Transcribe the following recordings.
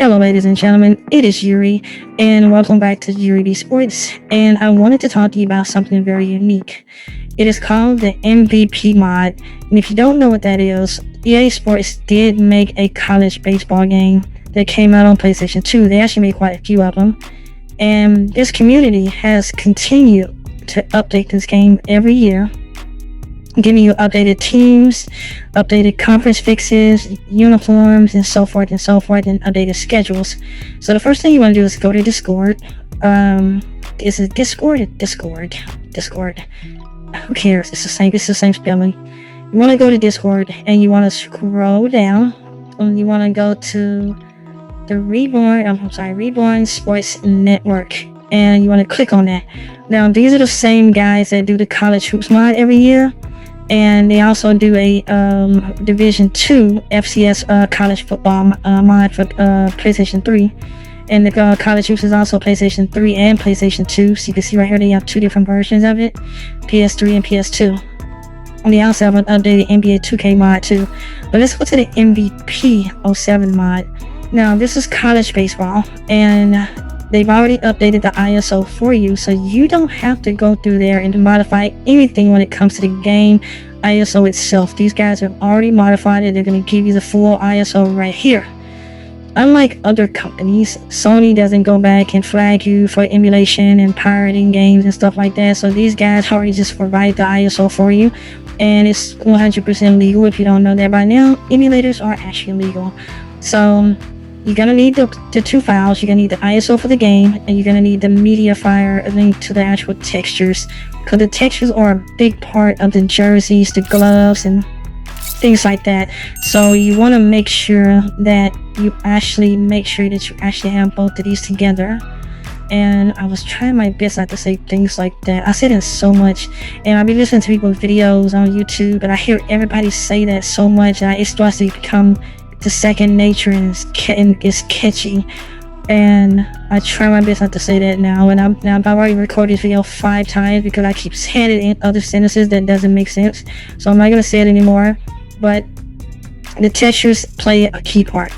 Hello, ladies and gentlemen, it is Yuri, and welcome back to Yuri B Sports. And I wanted to talk to you about something very unique. It is called the MVP mod, and if you don't know what that is, EA Sports did make a college baseball game that came out on PlayStation 2. They actually made quite a few of them, and this community has continued to update this game every year, giving you updated teams, updated conference fixes, uniforms, and so forth, and updated schedules. So the first thing you want to do is go to Discord. Is it Discord or Discord? Discord. Who cares? It's the same spelling. You want to go to Discord and you want to scroll down and you want to go to the Reborn Sports Network, and you want to click on that. Now these are the same guys that do the college hoops mod every year. And they also do a Division 2 FCS college football mod for PlayStation 3. And the college hoops is also PlayStation 3 and PlayStation 2. So you can see right here they have two different versions of it, PS3 and PS2. And they also have an updated NBA 2K mod too. But let's go to the MVP 07 mod. Now this is college baseball, and they've already updated the ISO for you, so you don't have to go through there and modify anything when it comes to the game ISO itself. These guys have already modified it. They're going to give you the full ISO right here. Unlike other companies, Sony doesn't go back and flag you for emulation and pirating games and stuff like that. So these guys already just provide the ISO for you, and it's 100% legal. If you don't know that by now, emulators are actually legal. So you're going to need the two files. You're going to need the ISO for the game, and you're going to need the media file link to the actual textures, because the textures are a big part of the jerseys, the gloves, and things like that. So you want to make sure that you actually have both of these together. And I was trying my best not to say things like that. I said it so much, and I've been listening to people's videos on YouTube, and I hear everybody say that so much, and it starts to become the second nature, and it's catchy. And I try my best not to say that now. And I've already recorded this video 5 times because I keep saying it in other sentences that doesn't make sense. So I'm not gonna say it anymore. But the textures play a key part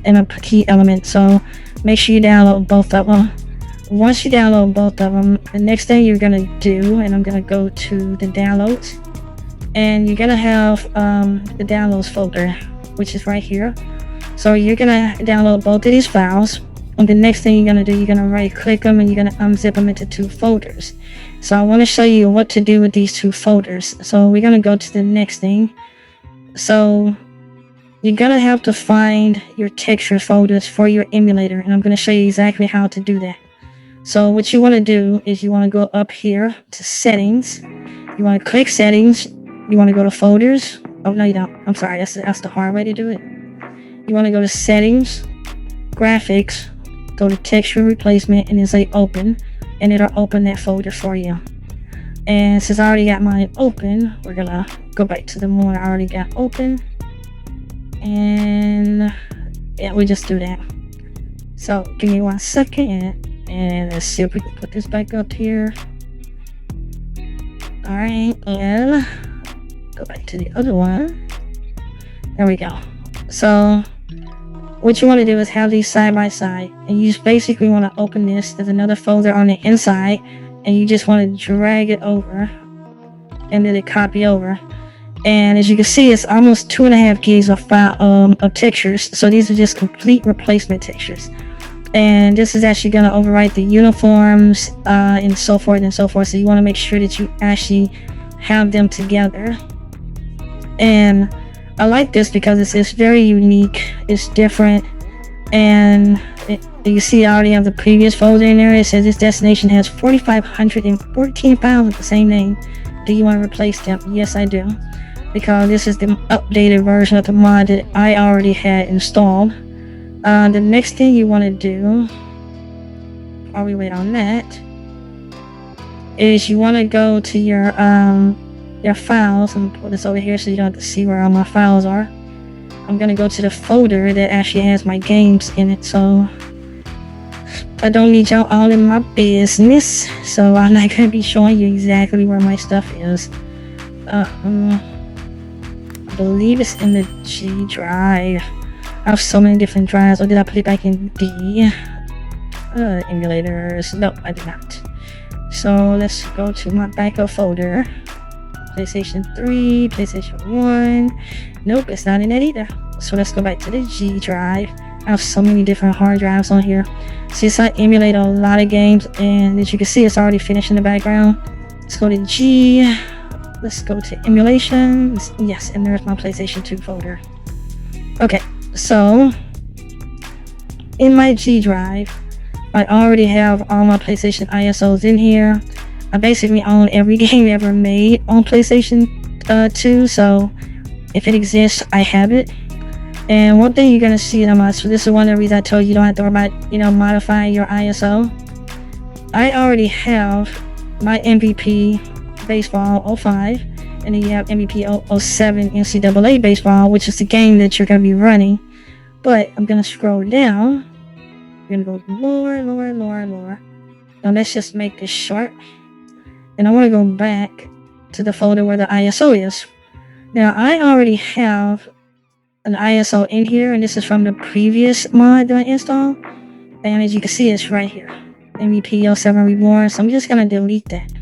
and a key element. So make sure you download both of them. Once you download both of them, the next thing you're gonna do, and I'm gonna go to the downloads, and you're gonna have the downloads folder, which is right here. So you're gonna download both of these files, and the next thing you're gonna do, you're gonna right click them and you're gonna unzip them into 2 folders. So I want to show you what to do with these 2 folders. So we're gonna go to the next thing. So you're gonna have to find your texture folders for your emulator, and I'm gonna show you exactly how to do that. So what you want to do is you want to go up here to settings. You want to click settings. You want to go to folders. Oh no, you don't. I'm sorry, that's the hard way to do it. You want to go to settings, graphics, go to texture replacement, and then say open, and it'll open that folder for you. And since I already got mine open, we're gonna go back to the one I already got open, and yeah, we just do that. So give me 1 second, and let's see if we can put this back up here. All right, and go back to the other one. There we go. So what you want to do is have these side by side, and you just basically want to open this. There's another folder on the inside, and you just want to drag it over and then it copy over. And as you can see, it's almost 2.5 gigs of file of textures. So these are just complete replacement textures, and this is actually going to overwrite the uniforms and so forth. So you want to make sure that you actually have them together. And I like this because it's very unique, it's different, and you see I already have the previous folder in there. It says this destination has 4,514 files with the same name. Do you want to replace them? Yes, I do, because this is the updated version of the mod that I already had installed. The next thing you want to do, while we wait on that, is you want to go to your files. I'm gonna put this over here so you don't have to see where all my files are. I'm gonna go to the folder that actually has my games in it, so I don't need y'all all in my business. So I'm not gonna be showing you exactly where my stuff is. I believe it's in the G drive. I have so many different drives. Or did I put it back in D? Emulators. No, I did not. So let's go to my backup folder. PlayStation 3, PlayStation 1. Nope, it's not in that either. So let's go back to the G drive. I have so many different hard drives on here. Since I emulate a lot of games, and as you can see, it's already finished in the background. Let's go to G. Let's go to emulation. Yes, and there's my PlayStation 2 folder. Okay, so in my G drive, I already have all my PlayStation ISOs in here. I basically own every game ever made on PlayStation 2, so if it exists, I have it. And one thing you're gonna see in my, so this is one of the reasons I told you don't have to worry about, modifying your ISO. I already have my MVP Baseball 05, and then you have MVP 07 NCAA Baseball, which is the game that you're gonna be running. But I'm gonna scroll down. We're gonna go lower. Now let's just make this short. And I want to go back to the folder where the ISO is. Now I already have an ISO in here, and this is from the previous mod that I installed. And as you can see, it's right here. MVP 07 Reborn. So I'm just gonna delete that.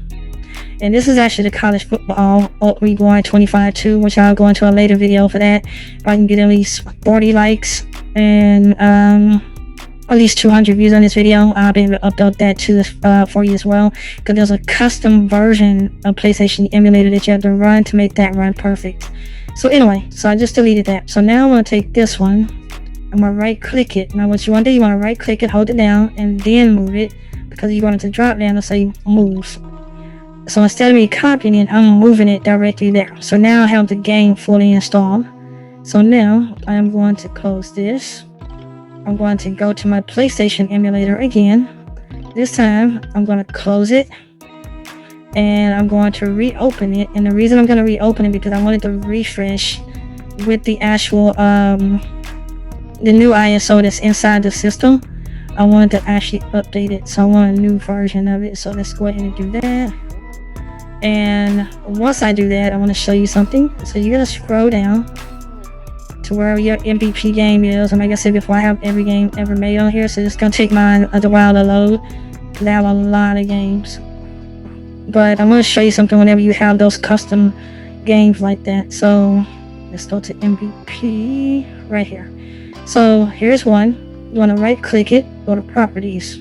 And this is actually the college football Reborn 25-2, which I'll go into a later video for that. If I can get at least 40 likes and at least 200 views on this video, I'll be able to upload that to for you as well, because there's a custom version of PlayStation Emulator that you have to run to make that run perfect. So anyway, so I just deleted that. So now I'm going to take this one, I'm going to right click it. Now what you want to do, you want to right click it, hold it down, and then move it, because you want it to drop down and say move. So instead of me copying it, I'm moving it directly there. So now I have the game fully installed. So now I'm going to close this. I'm going to go to my PlayStation emulator again. This time, I'm going to close it. And I'm going to reopen it. And the reason I'm going to reopen it because I wanted to refresh with the actual, the new ISO that's inside the system. I wanted to actually update it. So I want a new version of it. So let's go ahead and do that. And once I do that, I want to show you something. So you're going to scroll down to where your MVP game is. And like I said before, I have every game ever made on here, so it's gonna take mine a while to load, because I have a lot of games. But I'm gonna show you something whenever you have those custom games like that. So let's go to MVP right here. So here's one. You want to right click it, go to properties,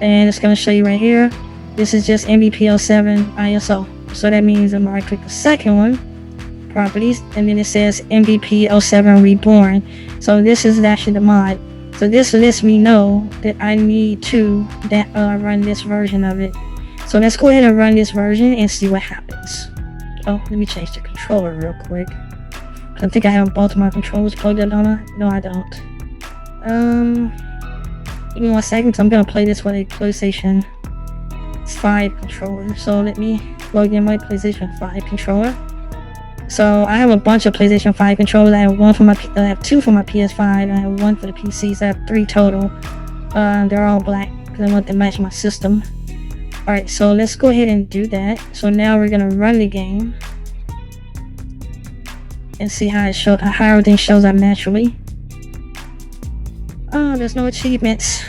and it's gonna show you right here. This is just MVP 07 ISO. So that means I'm gonna right click the second one, properties, and then it says MVP 07 Reborn. So this is actually the mod. So this lets me know that I need to run this version of it. So let's go ahead and run this version and see what happens. Oh, let me change the controller real quick. I think I have both of my controllers plugged in, don't I? No, I don't. Give me 1 second, so I'm gonna play this with a PlayStation 5 controller. So let me plug in my PlayStation 5 controller. So I have a bunch of PlayStation 5 controllers. I have 2 for my PS5, and I have 1 for the PC, so I have 3 total. They're all black because I want to match my system. Alright, so let's go ahead and do that. So now we're gonna run the game and see how everything shows up naturally. Oh, there's no achievements.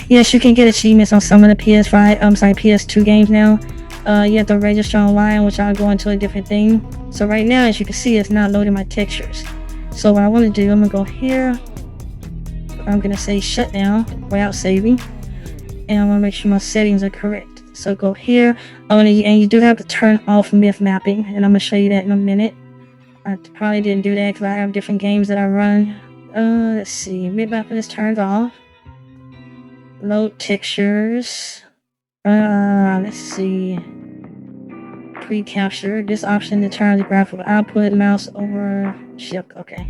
Yes, you can get achievements on some of the PS2 games now. You have to register online, which I'll go into a different thing. So right now, as you can see, it's not loading my textures. So what I want to do, I'm gonna go here. I'm gonna say shutdown without saving, and I'm gonna make sure my settings are correct. So go here, and you do have to turn off myth mapping, and I'm gonna show you that in a minute. I probably didn't do that because I have different games that I run. Let's see, myth mapping is turned off. Load textures. Let's see. Pre-capture. This option determines the graphical output. Mouse over shift. Okay.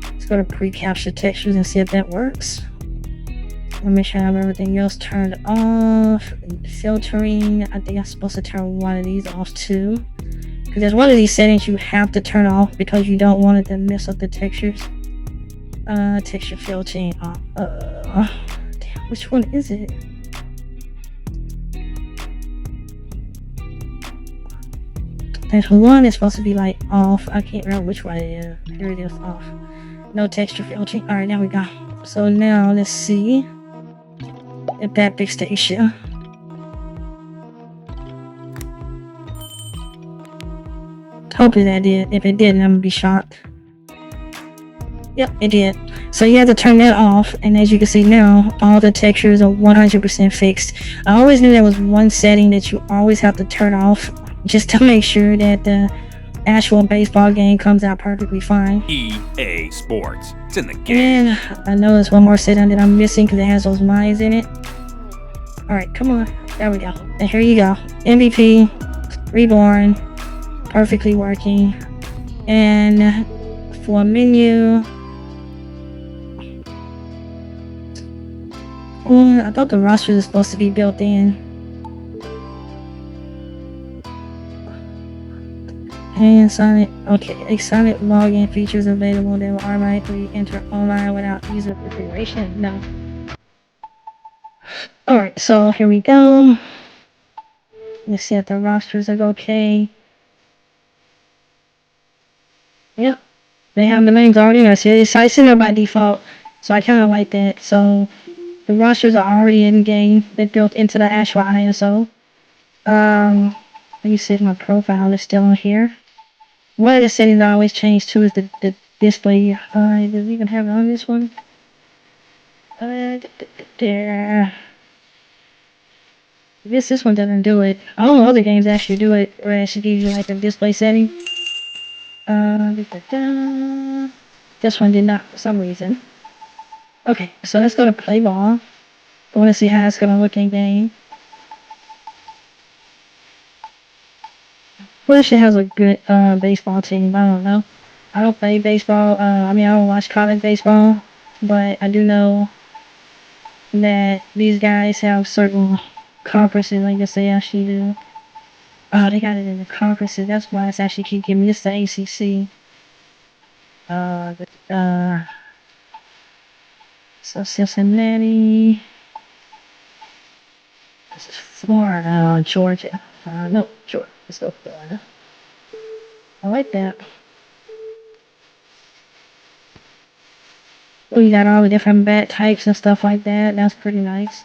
Let's go to pre-capture textures and see if that works. Let me make sure I have everything else turned off. Filtering. I think I'm supposed to turn one of these off too, because there's one of these settings you have to turn off because you don't want it to mess up the textures. Texture filtering off. Damn, which one is it? There's one that's supposed to be like off. I can't remember which one it is. Here it is, off. No texture filtering. Alright, now we go. So now let's see if that fixed the issue. Hopefully that did. If it didn't, I'm gonna be shocked. Yep, it did. So you have to turn that off, and as you can see now, all the textures are 100% fixed. I always knew there was one setting that you always have to turn off, just to make sure that the actual baseball game comes out perfectly fine. EA Sports. It's in the game. And I know there's one more setting that I'm missing because it has those mines in it. Alright, come on. There we go. And here you go. MVP, Reborn, perfectly working. And for a menu, I thought the roster is supposed to be built in. And Sonic, okay, a Sonic login features available that will automatically enter online without user configuration. No. Alright, so here we go. Let's see if the rosters are okay. Yep, they have the names already. I see it's set up by default, so I kind of like that. So the rosters are already in game. They're built into the actual ISO. Let me see if my profile is still on here. One of the settings I always change to is the display. Does it even have it on this one? There. I guess this one doesn't do it. All the other games actually do it, or it should give you like a display setting. This one did not for some reason. Okay, so let's go to play ball. I want to see how it's gonna look in game. Wish it has a good baseball team. I don't know. I don't play baseball. I don't watch college baseball, but I do know that these guys have certain conferences, I guess they actually do. They got it in the conferences. That's why it's actually keep giving me this the ACC. So Cincinnati. This is Florida, Georgia. No, Georgia. Let's go Florida. I like that. We got all the different bat types and stuff like that. That's pretty nice.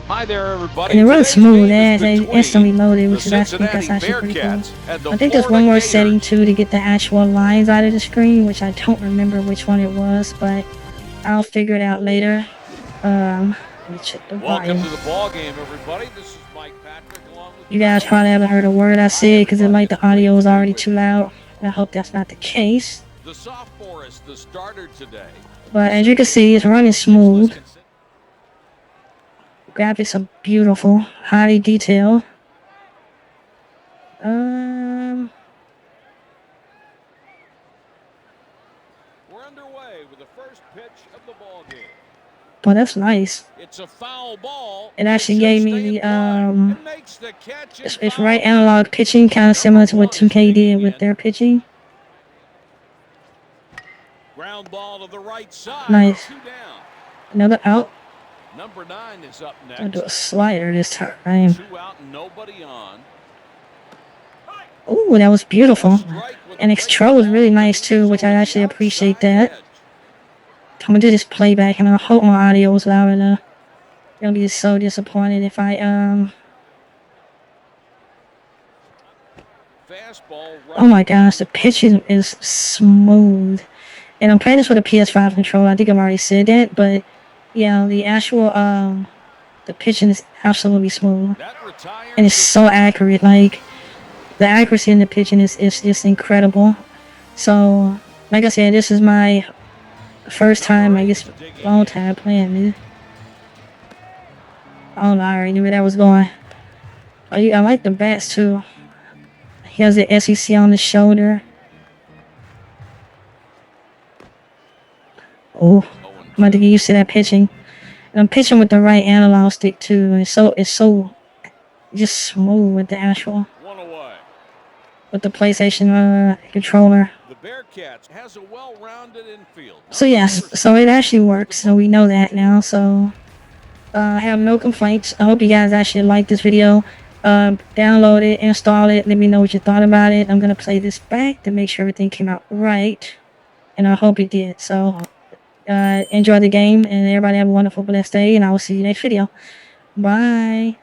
Hi there, everybody. And it runs Today's smooth. game is It between instantly loaded, the which is I think that's Cincinnati actually pretty cool. Bearcats and the I think there's one Florida more Gators. setting too to get the actual lines out of the screen, which I don't remember which one it was, but I'll figure it out later. Let me check the Welcome volume. to the ball game, everybody. This is Mike Patrick along with You guys probably haven't heard a word I said because it might the audio was already too loud. I hope that's not the case. the sophomore is the starter today. But as you can see, it's running smooth. Graphics are beautiful, highly detailed. We're underway with the first pitch of the ball game. Well, that's nice. It's a foul ball. It actually gave me the makes the catch. it's right analog pitching, kind of similar to what 2K did with their pitching. Ground ball to the right side. Nice. 2 down. Another out. Number 9 is up next. I'll do a slider this time. 2 out and nobody on. Ooh, that was beautiful. And its throw was really nice too, which I actually appreciate that. I'm gonna do this playback, and I hope my audio was loud enough. I'm gonna be so disappointed if I Oh my gosh, the pitching is smooth. And I'm playing this with a PS5 controller. I think I've already said that, but yeah, the actual the pitching is absolutely smooth. And it's so accurate. Like the accuracy in the pitching is just incredible. So like I said, this is my first time, I guess long time playing this. Oh no, I already knew where that was going. Oh, I like the bats too. He has the SEC on the shoulder. Oh, I'm about to get used to that pitching. And I'm pitching with the right analog stick too. And it's so just smooth with the actual with the PlayStation controller. The Bearcats has a well-rounded infield. So yes, so it actually works. So we know that now. So I have no complaints. I hope you guys actually like this video. download it, install it. Let me know what you thought about it. I'm gonna play this back to make sure everything came out right, and I hope it did. So enjoy the game, and everybody have a wonderful, blessed day. And I will see you next video. Bye.